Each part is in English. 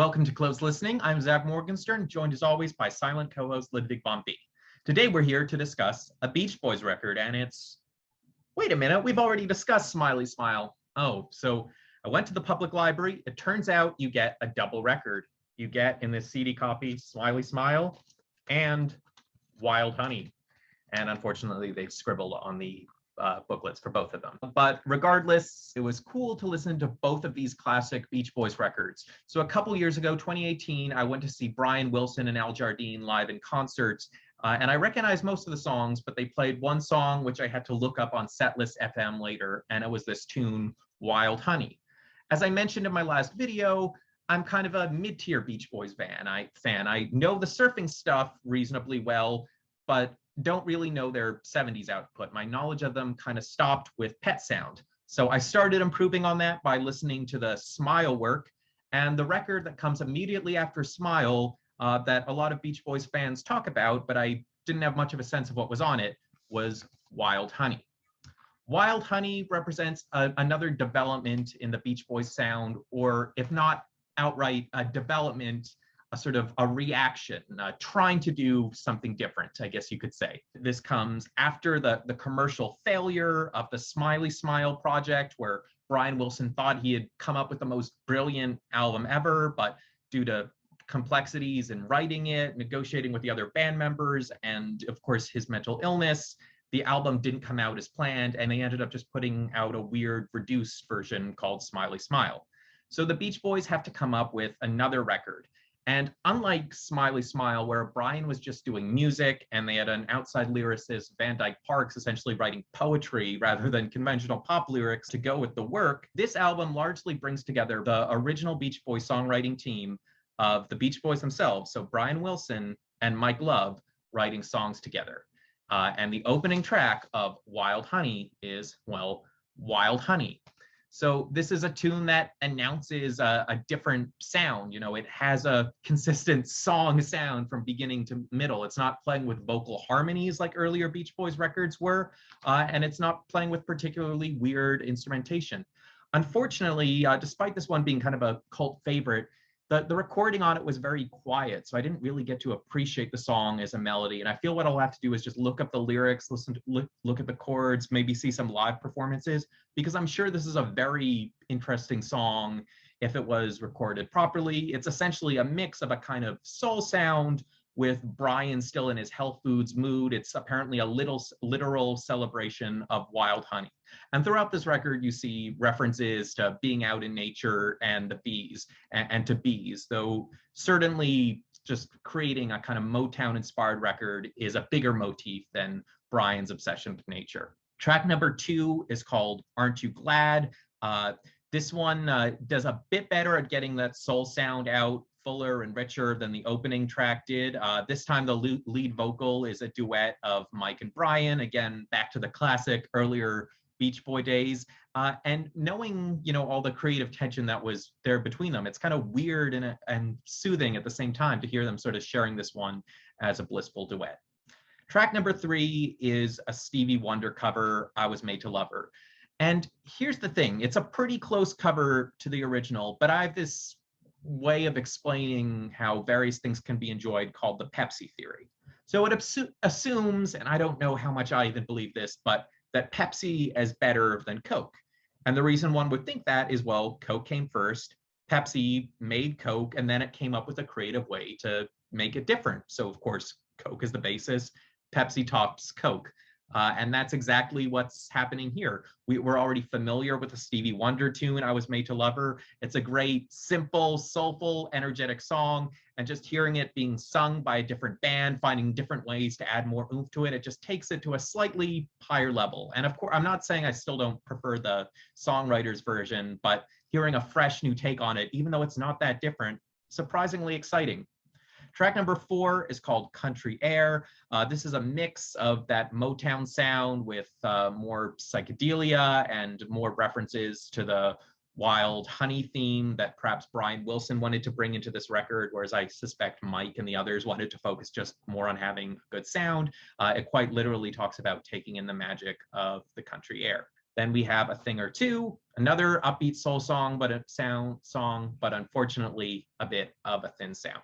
Welcome to Close Listening. I'm Zach Morgenstern, joined as always by silent co-host Ludwig Bombi. Today we're here to discuss a Beach Boys record, and it's... Wait a minute, we've already discussed Smiley Smile. Oh, so I went to the public library. It turns out you get a double record. You get, in this CD copy, Smiley Smile and Wild Honey. And unfortunately, they've scribbled on the booklets for both of them. But regardless, it was cool to listen to both of these classic Beach Boys records. So a couple years ago, 2018, I went to see Brian Wilson and Al Jardine live in concerts. And I recognized most of the songs, but they played one song, which I had to look up on Setlist FM later, and it was this tune, Wild Honey. As I mentioned in my last video, I'm kind of a mid-tier Beach Boys fan. I know the surfing stuff reasonably well, but don't really know their 70s output. My knowledge of them kind of stopped with Pet Sound. So I started improving on that by listening to the Smile work, and the record that comes immediately after Smile that a lot of Beach Boys fans talk about, but I didn't have much of a sense of what was on it, was Wild Honey. Wild Honey represents another development in the Beach Boys sound, or if not outright a development, a sort of a reaction, trying to do something different, I guess you could say. This comes after the commercial failure of the Smiley Smile project, where Brian Wilson thought he had come up with the most brilliant album ever, but due to complexities in writing it, negotiating with the other band members, and of course his mental illness, the album didn't come out as planned, and they ended up just putting out a weird reduced version called Smiley Smile. So the Beach Boys have to come up with another record. And unlike Smiley Smile, where Brian was just doing music and they had an outside lyricist, Van Dyke Parks, essentially writing poetry rather than conventional pop lyrics to go with the work, this album largely brings together the original Beach Boys songwriting team of the Beach Boys themselves, so Brian Wilson and Mike Love writing songs together. And the opening track of Wild Honey is, well, Wild Honey. So this is a tune that announces a different sound. You know, it has a consistent song sound from beginning to middle. It's not playing with vocal harmonies like earlier Beach Boys records were, and it's not playing with particularly weird instrumentation. Unfortunately, despite this one being kind of a cult favorite, the recording on it was very quiet, so I didn't really get to appreciate the song as a melody. And I feel what I'll have to do is just look up the lyrics, look at the chords, maybe see some live performances, because I'm sure this is a very interesting song if it was recorded properly. It's essentially a mix of a kind of soul sound with Brian still in his health foods mood. It's apparently a literal celebration of Wild Honey. And throughout this record, you see references to being out in nature and the bees and to bees, though certainly just creating a kind of Motown inspired record is a bigger motif than Brian's obsession with nature. Track number 2 is called Aren't You Glad? This one does a bit better at getting that soul sound out, fuller and richer than the opening track did. This time the lead vocal is a duet of Mike and Brian, again, back to the classic earlier Beach Boy days. And knowing, you know, all the creative tension that was there between them, it's kind of weird and soothing at the same time to hear them sort of sharing this one as a blissful duet. Track number 3 is a Stevie Wonder cover, I Was Made to Love Her. And here's the thing, it's a pretty close cover to the original, but I have this way of explaining how various things can be enjoyed called the Pepsi theory. So it assumes, and I don't know how much I even believe this, but that Pepsi is better than Coke. And the reason one would think that is, well, Coke came first, Pepsi made Coke, and then it came up with a creative way to make it different. So of course, Coke is the basis, Pepsi tops Coke. And that's exactly what's happening here. We're already familiar with the Stevie Wonder tune, I Was Made to Love Her. It's a great, simple, soulful, energetic song. And just hearing it being sung by a different band, finding different ways to add more oomph to it, it just takes it to a slightly higher level. And of course, I'm not saying I still don't prefer the songwriter's version, but hearing a fresh new take on it, even though it's not that different, surprisingly exciting. Track number 4 is called Country Air. This is a mix of that Motown sound with more psychedelia and more references to the Wild Honey theme that perhaps Brian Wilson wanted to bring into this record, whereas I suspect Mike and the others wanted to focus just more on having good sound. It quite literally talks about taking in the magic of the country air. Then we have A Thing or Two, another upbeat soul song, but a sound song, but unfortunately a bit of a thin sound.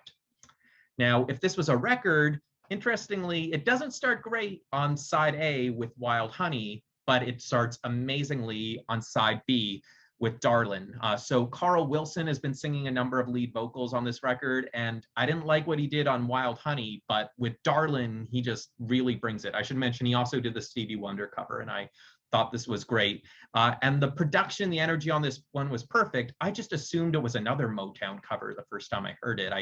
Now, if this was a record, interestingly, it doesn't start great on side A with Wild Honey, but it starts amazingly on side B with Darlin'. So Carl Wilson has been singing a number of lead vocals on this record, and I didn't like what he did on Wild Honey, but with Darlin', he just really brings it. I should mention he also did the Stevie Wonder cover, and I thought this was great. And the production, the energy on this one was perfect. I just assumed it was another Motown cover the first time I heard it.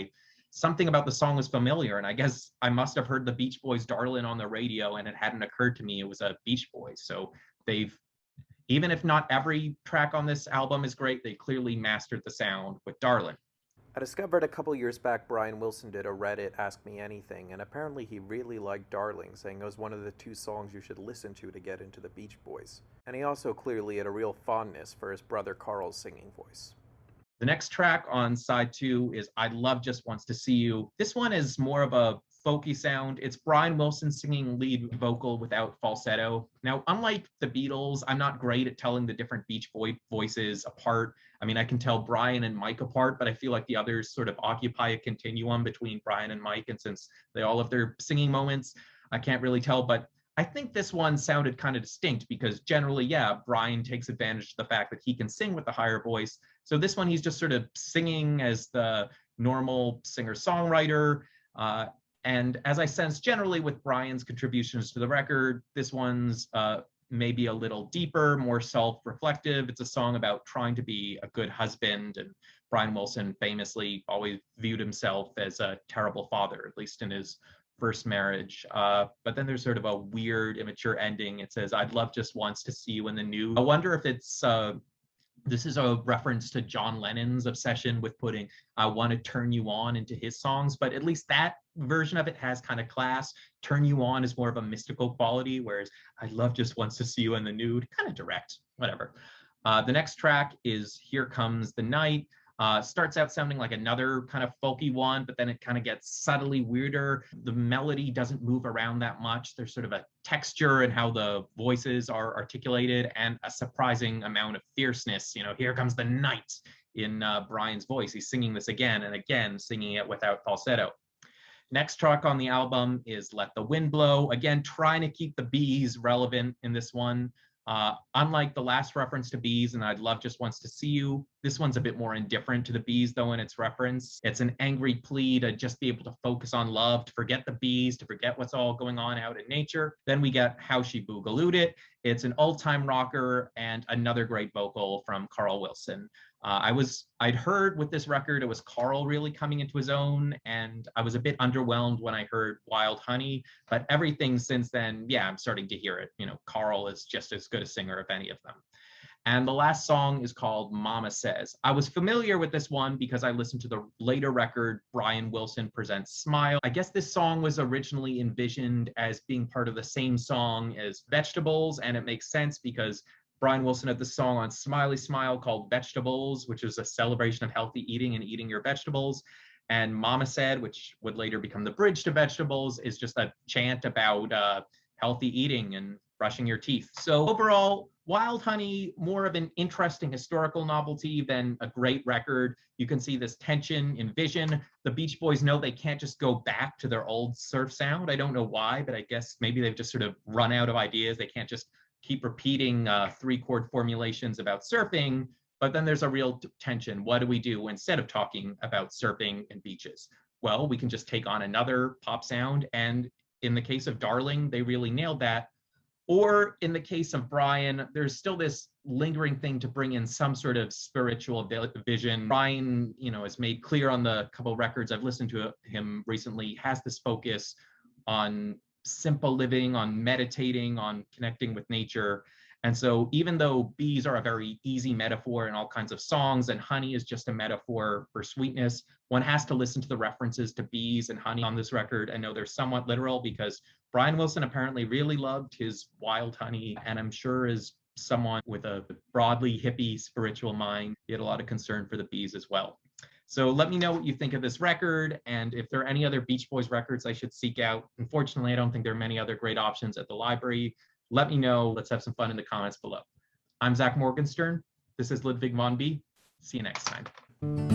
Something about the song was familiar, and I guess I must have heard the Beach Boys' Darlin' on the radio, and it hadn't occurred to me it was a Beach Boys. So they've, even if not every track on this album is great, they clearly mastered the sound with Darlin'. I discovered a couple years back Brian Wilson did a Reddit Ask Me Anything, and apparently he really liked Darling, saying it was one of the 2 songs you should listen to get into the Beach Boys. And he also clearly had a real fondness for his brother Carl's singing voice. The next track on side 2 is I Love Just Wants to See You. This one is more of a folky sound. It's Brian Wilson singing lead vocal without falsetto. Now, unlike the Beatles, I'm not great at telling the different Beach Boy voices apart. I mean, I can tell Brian and Mike apart, but I feel like the others sort of occupy a continuum between Brian and Mike. And since they all have their singing moments, I can't really tell. But I think this one sounded kind of distinct because generally, yeah, Brian takes advantage of the fact that he can sing with the higher voice. So this one, he's just sort of singing as the normal singer-songwriter. And as I sense generally with Brian's contributions to the record, this one's maybe a little deeper, more self-reflective. It's a song about trying to be a good husband. And Brian Wilson famously always viewed himself as a terrible father, at least in his first marriage. But then there's sort of a weird, immature ending. It says, I'd love just once to see you in the nude. I wonder if it's this is a reference to John Lennon's obsession with putting I Want to Turn You On into his songs, but at least that version of it has kind of class. Turn You On is more of a mystical quality, whereas I Love Just Wants to See You in the Nude, kind of direct, whatever. The next track is Here Comes the Night. Starts out sounding like another kind of folky one, but then it kind of gets subtly weirder. The melody doesn't move around that much. There's sort of a texture in how the voices are articulated and a surprising amount of fierceness. You know, here comes the night in Brian's voice. He's singing this again and again, singing it without falsetto. Next track on the album is Let the Wind Blow. Again, trying to keep the bees relevant in this one. Unlike the last reference to bees and I'd Love Just Wants to See You, this one's a bit more indifferent to the bees though in its reference. It's an angry plea to just be able to focus on love, to forget the bees, to forget what's all going on out in nature. Then we get How She Boogalooed It. It's an old-time rocker and another great vocal from Carl Wilson. I'd heard with this record, it was Carl really coming into his own, and I was a bit underwhelmed when I heard Wild Honey, but everything since then, yeah, I'm starting to hear it. You know, Carl is just as good a singer of any of them. And the last song is called Mama Says. I was familiar with this one because I listened to the later record, Brian Wilson Presents Smile. I guess this song was originally envisioned as being part of the same song as Vegetables, and it makes sense because Brian Wilson had the song on Smiley Smile called Vegetables, which is a celebration of healthy eating and eating your vegetables. And Mama Said, which would later become the bridge to Vegetables, is just a chant about healthy eating and brushing your teeth. So overall, Wild Honey, more of an interesting historical novelty than a great record. You can see this tension in Vision. The Beach Boys know they can't just go back to their old surf sound. I don't know why, but I guess maybe they've just sort of run out of ideas. They can't just keep repeating 3-chord formulations about surfing, but then there's a real tension. What do we do instead of talking about surfing and beaches? Well, we can just take on another pop sound, and in the case of Darling, they really nailed that. Or in the case of Brian, there's still this lingering thing to bring in some sort of spiritual vision. Brian, you know, has made clear on the couple records I've listened to him recently, has this focus on simple living, on meditating, on connecting with nature. And so even though bees are a very easy metaphor in all kinds of songs and honey is just a metaphor for sweetness, one has to listen to the references to bees and honey on this record and know they're somewhat literal because Brian Wilson apparently really loved his wild honey, and I'm sure as someone with a broadly hippie spiritual mind, he had a lot of concern for the bees as well. So let me know what you think of this record, and if there are any other Beach Boys records I should seek out. Unfortunately, I don't think there are many other great options at the library. Let me know. Let's have some fun in the comments below. I'm Zach Morgenstern. This is Ludwig von B. See you next time.